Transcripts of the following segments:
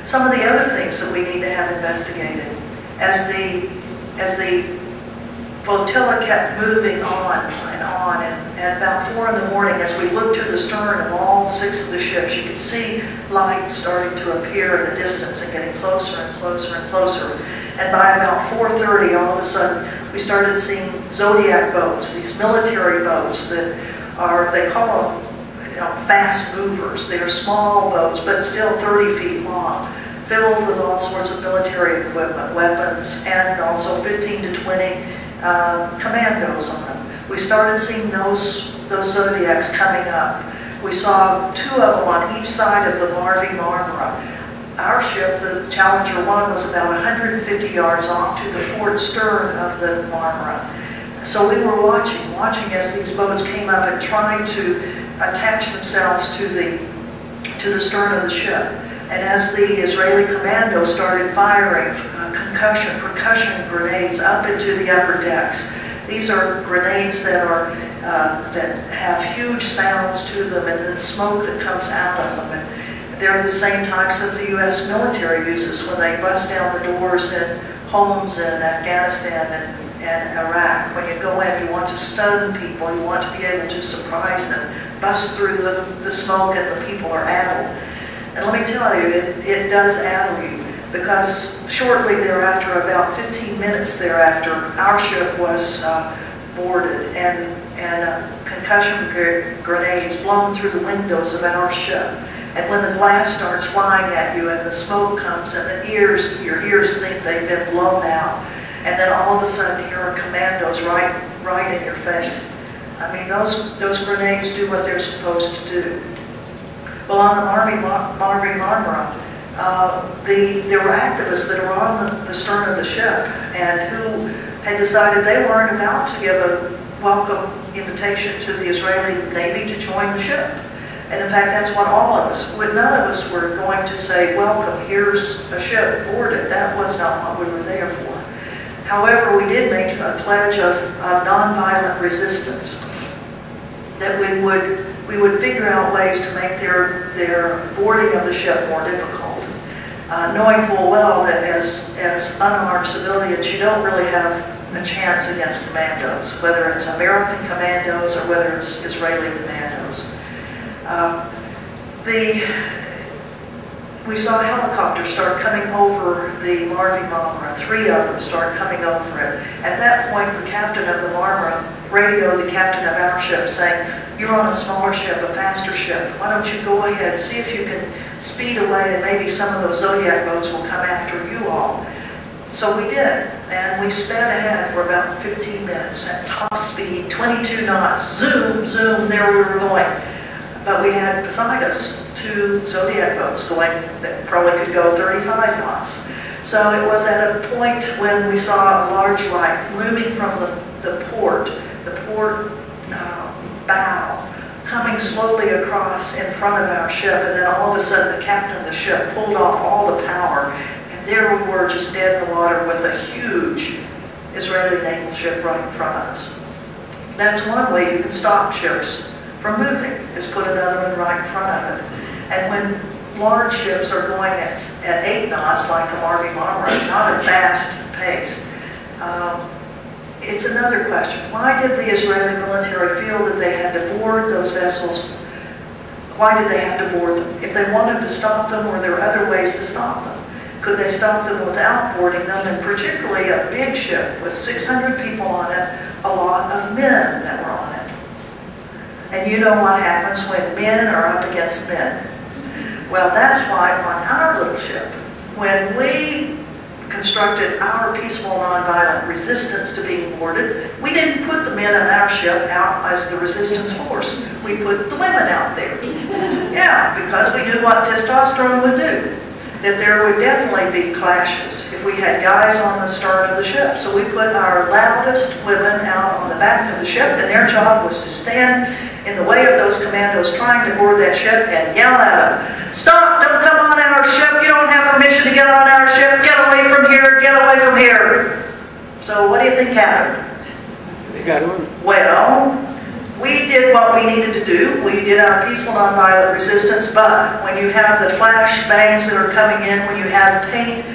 Some of the other things that we need to have investigated, as the flotilla kept moving on, and at about 4 in the morning, as we looked to the stern of all 6 of the ships, you could see lights starting to appear in the distance and getting closer and closer and closer. And by about 4:30, all of a sudden, we started seeing Zodiac boats, these military boats that are, they call them, fast movers. They're small boats, but still 30 feet long, filled with all sorts of military equipment, weapons, and also 15 to 20 commandos on them. We started seeing those Zodiacs coming up. We saw 2 of them on each side of the Marmara. Our ship, the Challenger 1, was about 150 yards off to the port stern of the Marmara. So we were watching as these boats came up and tried to attach themselves to the stern of the ship. And as the Israeli commandos started firing percussion grenades up into the upper decks, these are grenades that have huge sounds to them, and then smoke that comes out of them. And they're the same types that the U.S. military uses when they bust down the doors in homes in Afghanistan and Iraq. When you go in, you want to stun people, you want to be able to surprise them, bust through the smoke, and the people are addled. And let me tell you, it does addle you, because shortly thereafter, about 15 minutes thereafter, our ship was boarded, and concussion grenades blown through the windows of our ship. And when the glass starts flying at you and the smoke comes and your ears think they've been blown out, and then all of a sudden here are commandos right in your face. I mean, those grenades do what they're supposed to do. Well, on the Marmara, there were activists that were on the stern of the ship and who had decided they weren't about to give a welcome invitation to the Israeli Navy to join the ship. And in fact, that's what all of us, none of us were going to say, welcome, here's a ship boarded. That was not what we were there for. However, we did make a pledge of nonviolent resistance, that we would figure out ways to make their boarding of the ship more difficult, knowing full well that as unarmed civilians, you don't really have a chance against commandos, whether it's American commandos or whether it's Israeli commandos. We saw helicopters start coming over the Marmara. 3 of them start coming over it. At that point, the captain of the Marmara radioed the captain of our ship saying, "You're on a smaller ship, a faster ship. Why don't you go ahead, see if you can speed away, and maybe some of those Zodiac boats will come after you all." So we did, and we sped ahead for about 15 minutes at top speed, 22 knots, zoom, zoom, there we were going. But we had beside us 2 Zodiac boats going that probably could go 35 knots. So it was at a point when we saw a large light looming from the port bow, coming slowly across in front of our ship, and then all of a sudden the captain of the ship pulled off all the power, and there we were just dead in the water with a huge Israeli naval ship right in front of us. That's one way you can stop ships from moving, is put another one right in front of it. And when large ships are going at 8 knots, like the Marmara, not a fast pace, it's another question. Why did the Israeli military feel that they had to board those vessels? Why did they have to board them? If they wanted to stop them, were there other ways to stop them? Could they stop them without boarding them? And particularly a big ship with 600 people on it, a lot of men that were on it. And you know what happens when men are up against men. Well, that's why on our little ship, when we constructed our peaceful nonviolent resistance to being boarded, we didn't put the men on our ship out as the resistance force. We put the women out there. Yeah, because we knew what testosterone would do. That there would definitely be clashes if we had guys on the stern of the ship. So we put our loudest women out on the back of the ship, and their job was to stand in the way of those commandos trying to board that ship and yell at them, "Stop, don't come on our ship, you don't have permission to get on our ship, get away from here, get away from here." So what do you think happened? They got on. Well, we did what we needed to do. We did our peaceful nonviolent resistance, but when you have the flash bangs that are coming in, when you have paint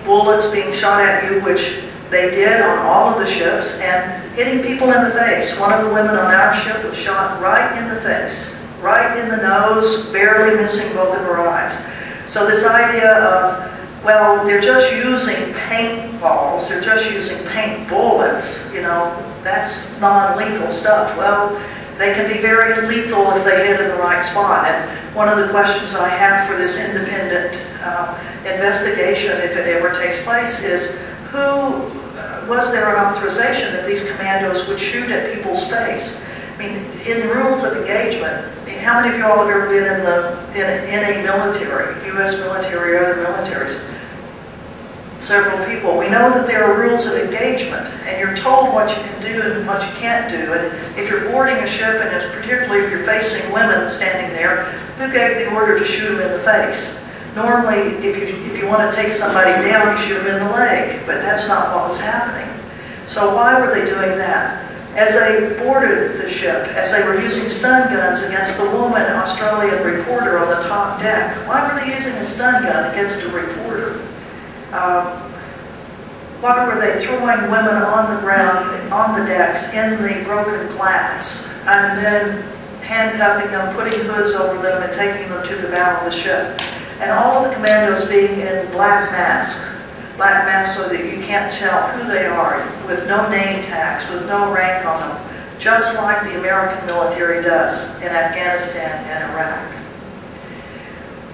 bullets being shot at you, which they did on all of the ships, and hitting people in the face. One of the women on our ship was shot right in the face, right in the nose, barely missing both of her eyes. So this idea of, well, they're just using paintballs, they're just using paint bullets, you know, that's non-lethal stuff. Well, they can be very lethal if they hit in the right spot. And one of the questions I have for this independent investigation, if it ever takes place, is was there an authorization that these commandos would shoot at people's face? I mean, in rules of engagement, I mean, how many of you all have ever been in a military, U.S. military or other militaries? Several people. We know that there are rules of engagement, and you're told what you can do and what you can't do. And if you're boarding a ship, and particularly if you're facing women standing there, who gave the order to shoot them in the face? Normally, if you want to take somebody down, you shoot them in the leg, but that's not what was happening. So why were they doing that? As they boarded the ship, as they were using stun guns against the woman Australian reporter on the top deck, why were they using a stun gun against a reporter? Why were they throwing women on the ground, on the decks, in the broken glass, and then handcuffing them, putting hoods over them, and taking them to the bow of the ship? And all of the commandos being in black masks so that you can't tell who they are, with no name tags, with no rank on them, just like the American military does in Afghanistan and Iraq.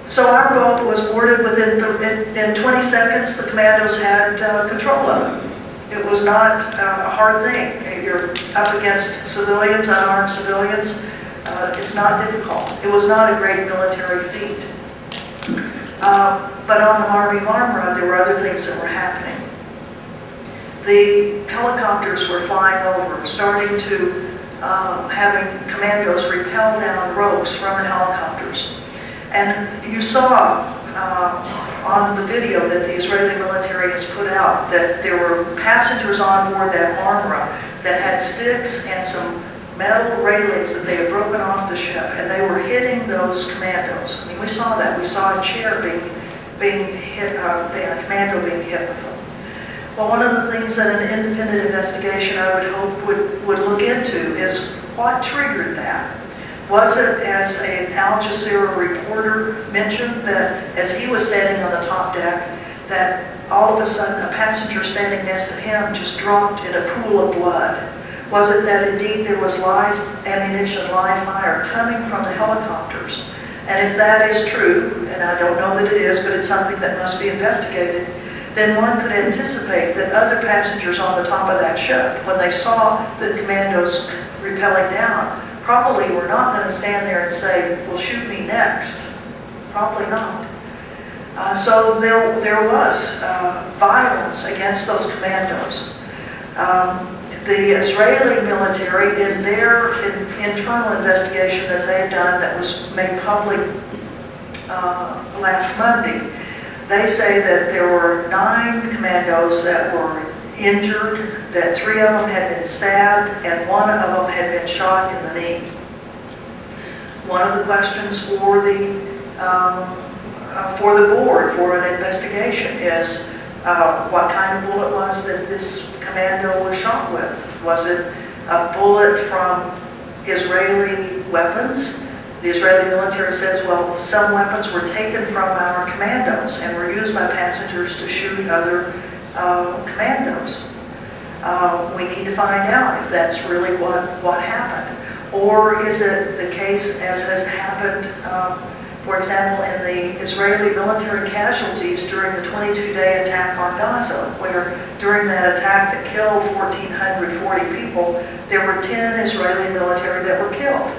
So our boat was boarded in 20 seconds. The commandos had control of it. It was not a hard thing. You're up against civilians, unarmed civilians. It's not difficult. It was not a great military feat. But on the Marmara, there were other things that were happening. The helicopters were flying over, starting to having commandos rappel down ropes from the helicopters. And you saw on the video that the Israeli military has put out that there were passengers on board that Marmara that had sticks and some metal railings that they had broken off the ship, and they were hitting those commandos. I mean, we saw that. We saw a chair being hit, a commando being hit with them. Well, one of the things that an independent investigation I would hope would look into is what triggered that. Was it, as an Al Jazeera reporter mentioned, that as he was standing on the top deck, that all of a sudden a passenger standing next to him just dropped in a pool of blood? Was it that indeed there was live ammunition, live fire coming from the helicopters? And if that is true, and I don't know that it is, but it's something that must be investigated, then one could anticipate that other passengers on the top of that ship, when they saw the commandos rappelling down, probably were not going to stand there and say, well, shoot me next. Probably not. So there was violence against those commandos. The Israeli military, in their internal investigation that they've done that was made public last Monday, they say that there were 9 commandos that were injured, that 3 of them had been stabbed, and 1 of them had been shot in the knee. One of the questions for the board for an investigation is what kind of bullet was that this commando was shot with. Was it a bullet from Israeli weapons? The Israeli military says, well, some weapons were taken from our commandos and were used by passengers to shoot other commandos. We need to find out if that's really what happened. Or is it the case, as has happened, for example, in the Israeli military casualties during the 22-day attack on Gaza, where during that attack that killed 1,440 people, there were 10 Israeli military that were killed.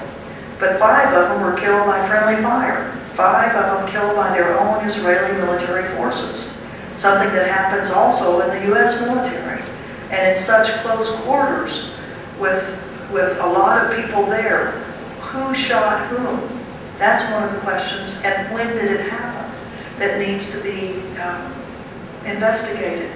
But 5 of them were killed by friendly fire. 5 of them killed by their own Israeli military forces. Something that happens also in the U.S. military. And in such close quarters, with a lot of people there, who shot whom? That's one of the questions. And when did it happen? That needs to be investigated.